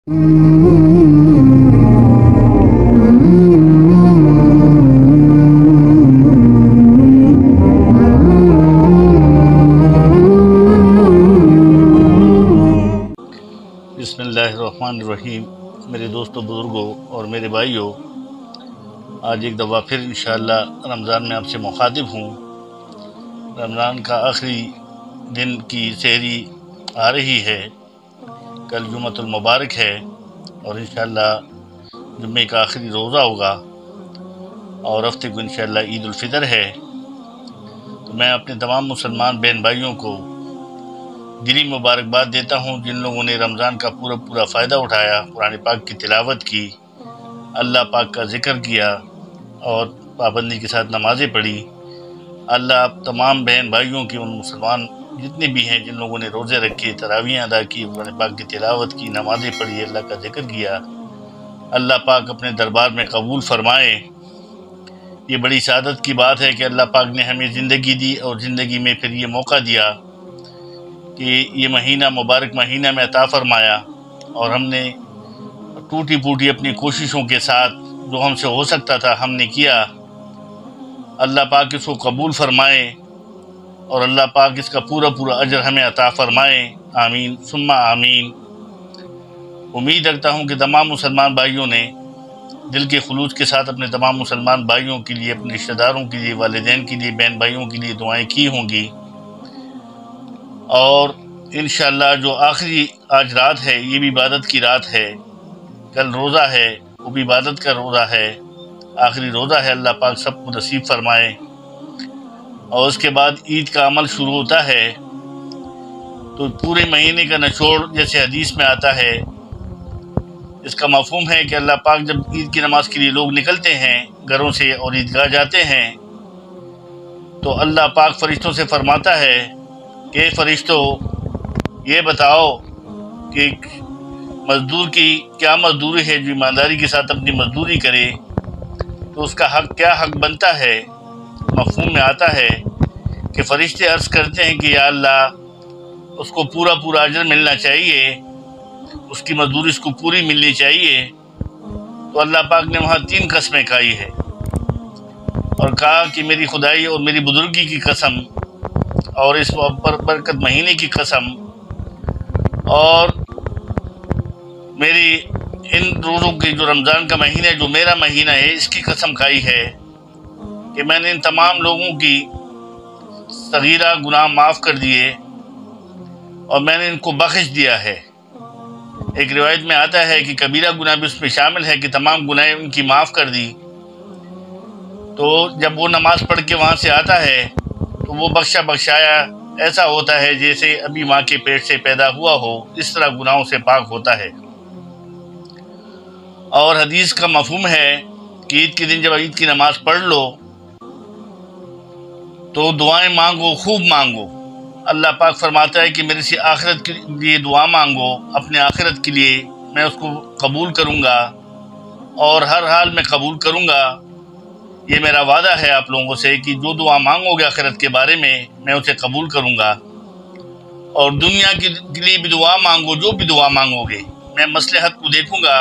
بسم اللہ الرحمن الرحیم۔ میرے دوستوں، بزرگوں اور میرے بھائیوں، آج ایک دفعہ پھر انشاءاللہ رمضان میں آپ سے مخاطب ہوں۔ رمضان کا آخری دن کی سحری آ رہی ہے، کل جمعۃ المبارک ہے اور انشاءاللہ جمعے کا آخری روزہ ہوگا اور ہفتے کو انشاءاللہ عید الفطر ہے۔ تو میں اپنے تمام مسلمان بہن بھائیوں کو دلی مبارکباد دیتا ہوں جن لوگوں نے رمضان کا پورا فائدہ اٹھایا، قرآن پاک کی تلاوت کی، اللہ پاک کا ذکر کیا اور پابندی کے ساتھ نمازیں پڑھی۔ اللہ آپ تمام بہن بھائیوں کی، ان مسلمان جتنے بھی ہیں جن لوگوں نے روزے رکھے، تراویحیں ادا کی، قرآن پاک کی تلاوت کی، نمازیں پڑھی، اللہ کا ذکر کیا، اللہ پاک اپنے دربار میں قبول فرمائے۔ یہ بڑی سعادت کی بات ہے کہ اللہ پاک نے ہمیں زندگی دی اور زندگی میں پھر یہ موقع دیا کہ یہ مہینہ مبارک مہینہ میں عطا فرمایا، اور ہم نے ٹوٹی پھوٹی اپنی کوششوں کے ساتھ جو ہم سے ہو سکتا تھا ہم نے کیا۔ اللہ پاک اس کو قبول فرمائے اور اللہ پاک اس کا پورا اجر ہمیں عطا فرمائے، آمین ثم آمین۔ امید رکھتا ہوں کہ تمام مسلمان بھائیوں نے دل کے خلوص کے ساتھ اپنے تمام مسلمان بھائیوں کے لیے، اپنے رشتہ داروں کے لیے، والدین کے لیے، بہن بھائیوں کے لیے دعائیں کی ہوں گی، اور انشاءاللہ جو آخری آج رات ہے یہ بھی عبادت کی رات ہے، کل روزہ ہے وہ بھی عبادت کا روزہ ہے، آخری روزہ ہے، اللہ پاک سب کو نصیب فرمائے۔ اور اس کے بعد عید کا عمل شروع ہوتا ہے، تو پورے مہینے کا نچوڑ جیسے حدیث میں آتا ہے، اس کا مفہوم ہے کہ اللہ پاک جب عید کی نماز کے لیے لوگ نکلتے ہیں گھروں سے اور عیدگاہ جاتے ہیں تو اللہ پاک فرشتوں سے فرماتا ہے کہ فرشتوں یہ بتاؤ کہ مزدور کی کیا مزدوری ہے، جو ایمانداری کے ساتھ اپنی مزدوری کرے تو اس کا حق کیا حق بنتا ہے۔ مفہوم میں آتا ہے کہ فرشتے عرض کرتے ہیں کہ یا اللہ اس کو پورا اجر ملنا چاہیے، اس کی مزدوری اس کو پوری ملنی چاہیے۔ تو اللہ پاک نے وہاں 3 قسمیں کھائی ہے اور کہا کہ میری خدائی اور میری بزرگی کی قسم اور اس برکت مہینے کی قسم اور میری ان روزوں کی جو رمضان کا مہینہ ہے جو میرا مہینہ ہے اس کی قسم کھائی ہے کہ میں نے ان تمام لوگوں کی صغیرہ گناہ معاف کر دیے اور میں نے ان کو بخش دیا ہے۔ ایک روایت میں آتا ہے کہ کبیرہ گناہ بھی اس میں شامل ہے کہ تمام گناہ ان کی معاف کر دی۔ تو جب وہ نماز پڑھ کے وہاں سے آتا ہے تو وہ بخشایا ایسا ہوتا ہے جیسے ابھی ماں کے پیٹ سے پیدا ہوا ہو، اس طرح گناہوں سے پاک ہوتا ہے۔ اور حدیث کا مفہوم ہے کہ عید کے دن جب عید کی نماز پڑھ لو تو دعائیں مانگو، خوب مانگو۔ اللہ پاک فرماتا ہے کہ میرے سے آخرت کے لیے دعا مانگو، اپنے آخرت کے لیے میں اس کو قبول کروں گا اور ہر حال میں قبول کروں گا۔ یہ میرا وعدہ ہے آپ لوگوں سے کہ جو دعا مانگو گے آخرت کے بارے میں اسے قبول کروں گا، اور دنیا کے لیے بھی دعا مانگو، جو بھی دعا مانگو گے میں مصلحت کو دیکھوں گا،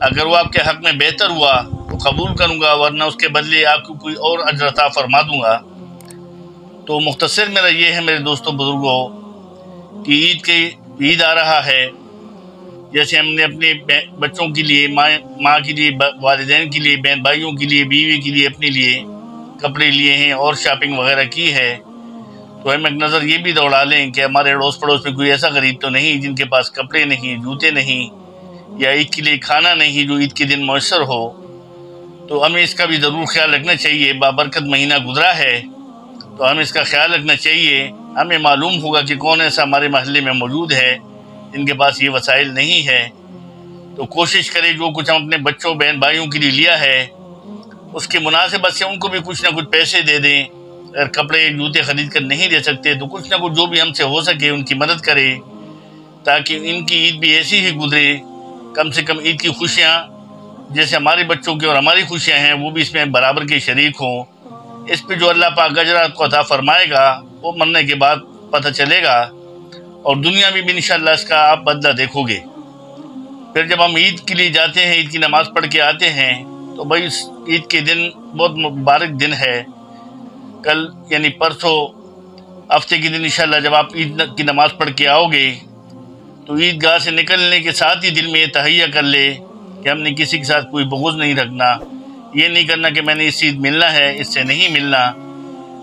اگر وہ آپ کے حق میں بہتر ہوا تو قبول کروں گا، ورنہ اس کے بدلے آپ کو کوئی اور اجر عطا فرما دوں گا۔ تو مختصر میرا یہ ہے میرے دوستوں بزرگوں کہ عید آ رہا ہے، جیسے ہم نے اپنے بچوں کے لیے، ماں کے لیے، والدین کے لیے، بہن بھائیوں کے لیے، بیوی کے لیے، اپنے لیے کپڑے لیے ہیں اور شاپنگ وغیرہ کی ہے، تو ہم ایک نظر یہ بھی دوڑا لیں کہ ہمارے اڑوس پڑوس میں کوئی ایسا غریب تو نہیں جن کے پاس کپڑے نہیں، جوتے نہیں، یا عید کے لیے کھانا نہیں جو عید کے دن میسر ہو۔ تو ہمیں اس کا بھی ضرور خیال رکھنا چاہیے۔ بابرکت مہینہ گزرا ہے تو ہمیں اس کا خیال رکھنا چاہیے۔ ہمیں معلوم ہوگا کہ کون ایسا ہمارے محلے میں موجود ہے جن کے پاس یہ وسائل نہیں ہے، تو کوشش کرے جو کچھ ہم اپنے بچوں بہن بھائیوں کے لیے لیا ہے اس کے مناسبت سے ان کو بھی کچھ نہ کچھ پیسے دے دیں۔ اگر کپڑے جوتے خرید کر نہیں دے سکتے تو کچھ نہ کچھ جو بھی ہم سے ہو سکے ان کی مدد کرے، تاکہ ان کی عید بھی ایسی ہی گزرے۔ کم سے کم عید کی خوشیاں جیسے ہمارے بچوں کی اور ہماری خوشیاں ہیں وہ بھی اس میں برابر کے شریک ہوں۔ اس پہ جو اللہ پاک اجر آپ کو عطا فرمائے گا وہ مرنے کے بعد پتہ چلے گا، اور دنیا میں بھی انشاءاللہ اس کا آپ بدلہ دیکھو گے۔ پھر جب ہم عید کے لیے جاتے ہیں، عید کی نماز پڑھ کے آتے ہیں، تو بھائی عید کے دن بہت مبارک دن ہے۔ کل یعنی پرسوں ہفتے کے دن انشاءاللہ جب آپ عید کی نماز پڑھ کے آؤ گے تو عید گاہ سے نکلنے کے ساتھ ہی دل میں یہ تہیہ کر لے کہ ہم نے کسی کے ساتھ کوئی بغض نہیں رکھنا، یہ نہیں کرنا کہ میں نے اس سے ملنا ہے، اس سے نہیں ملنا،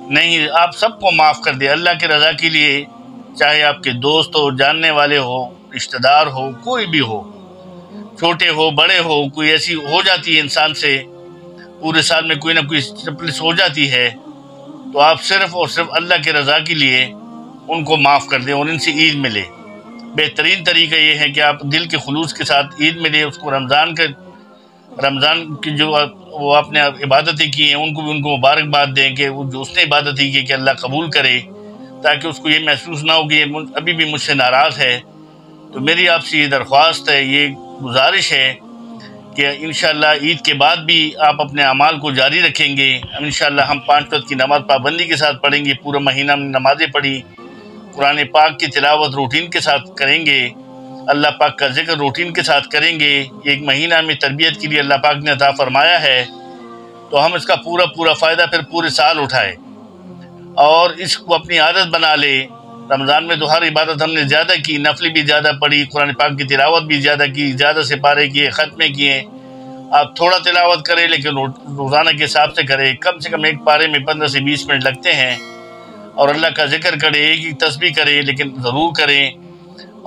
نہیں، آپ سب کو معاف کر دے اللہ کی رضا کے لیے، چاہے آپ کے دوست ہو، جاننے والے ہو، رشتہ دار ہو، کوئی بھی ہو، چھوٹے ہو بڑے ہو، کوئی ایسی ہو جاتی ہے انسان سے پورے سال میں کوئی نہ کوئی چپلس ہو جاتی ہے، تو آپ صرف اور صرف اللہ کی رضا کے لیے ان کو معاف کر دیں اور ان سے عید ملے۔ بہترین طریقہ یہ ہے کہ آپ دل کے خلوص کے ساتھ عید ملے، اس کو رمضان کی جو وہ آپ نے عبادتیں کی ہیں ان کو بھی ان کو مبارکباد دیں کہ وہ جو اس نے عبادتیں کی کہ اللہ قبول کرے، تاکہ اس کو یہ محسوس نہ ہو کہ یہ ابھی بھی مجھ سے ناراض ہے۔ تو میری آپ سے یہ درخواست ہے، یہ گزارش ہے کہ انشاءاللہ عید کے بعد بھی آپ اپنے اعمال کو جاری رکھیں گے۔ انشاءاللہ ہم 5 وقت کی نماز پابندی کے ساتھ پڑھیں گے، پورا مہینہ ہم نے نمازیں پڑھی، قرآن پاک کی تلاوت روٹین کے ساتھ کریں گے، اللہ پاک کا ذکر روٹین کے ساتھ کریں گے۔ ایک مہینہ میں تربیت کے لیے اللہ پاک نے عطا فرمایا ہے، تو ہم اس کا پورا فائدہ پھر پورے سال اٹھائیں اور اس کو اپنی عادت بنا لے۔ رمضان میں تو ہر عبادت ہم نے زیادہ کی، نفلی بھی زیادہ پڑھی، قرآن پاک کی تلاوت بھی زیادہ کی، زیادہ سے پارے کیے، ختمے کیے۔ آپ تھوڑا تلاوت کریں لیکن روزانہ کے حساب سے کریں، کم سے کم ایک پارے میں 15 سے 20 منٹ لگتے ہیں، اور اللہ کا ذکر کریں، ایک تسبیح کریں لیکن ضرور کریں،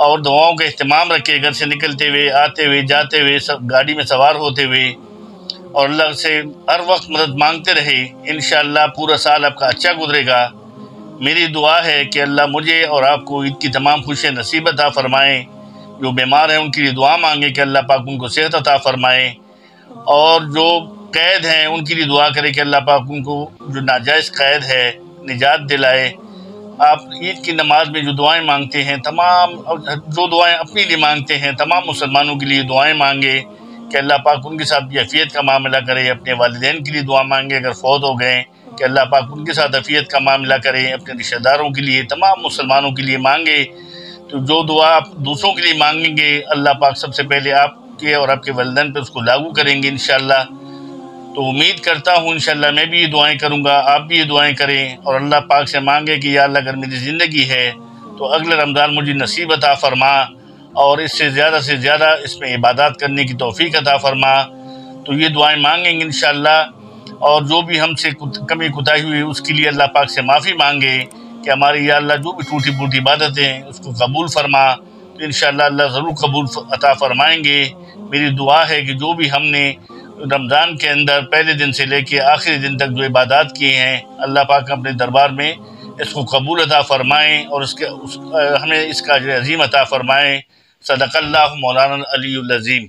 اور دعاؤں کا اہتمام رکھیں، گھر سے نکلتے ہوئے، آتے ہوئے، جاتے ہوئے، گاڑی میں سوار ہوتے ہوئے، اور اللہ سے ہر وقت مدد مانگتے رہے۔ انشاءاللہ پورا سال آپ کا اچھا گزرے گا۔ میری دعا ہے کہ اللہ مجھے اور آپ کو عید کی تمام خوشیاں نصیب عطا فرمائیں۔ جو بیمار ہیں ان کے لیے دعا مانگیں کہ اللہ پاک ان کو صحت عطا فرمائیں، اور جو قید ہیں ان کے لیے دعا کریں کہ اللہ پاک ان کو جو ناجائز قید ہے نجات دلائے۔ آپ عید کی نماز میں جو دعائیں مانگتے ہیں، تمام جو دعائیں اپنی لیے مانگتے ہیں، تمام مسلمانوں کے لیے دعائیں مانگے کہ اللہ پاک ان کے ساتھ بھی عافیت کا معاملہ کرے۔ اپنے والدین کے لیے دعا مانگے اگر فوت ہو گئے کہ اللہ پاک ان کے ساتھ عافیت کا معاملہ کرے۔ اپنے رشتہ داروں کے لیے، تمام مسلمانوں کے لیے مانگے۔ تو جو دعا آپ دوسروں کے لیے مانگیں گے اللہ پاک سب سے پہلے آپ کے اور آپ کے والدین پہ اس کو لاگو کریں گے انشاءاللہ۔ تو امید کرتا ہوں انشاءاللہ میں بھی یہ دعائیں کروں گا، آپ بھی یہ دعائیں کریں، اور اللہ پاک سے مانگے کہ یا اللہ اگر میری زندگی ہے تو اگلے رمضان مجھے نصیب عطا فرما، اور اس سے زیادہ اس میں عبادات کرنے کی توفیق عطا فرما۔ تو یہ دعائیں مانگیں گے انشاءاللہ، اور جو بھی ہم سے کمی کوتاہی ہوئی اس کے لیے اللہ پاک سے معافی مانگے کہ ہماری یا اللہ جو بھی ٹوٹی پھوٹی عبادتیں ہیں اس کو قبول فرما۔ تو انشاءاللہ اللہ ضرور قبول عطا فرمائیں گے۔ میری دعا ہے کہ جو بھی ہم نے رمضان کے اندر پہلے دن سے لے کے آخری دن تک جو عبادات کیے ہیں اللہ پاک اپنے دربار میں اس کو قبول عطا فرمائیں، اور ہمیں اس کا اجر عظیم عطا فرمائیں۔ صدق اللہ مولانا العلی العظیم۔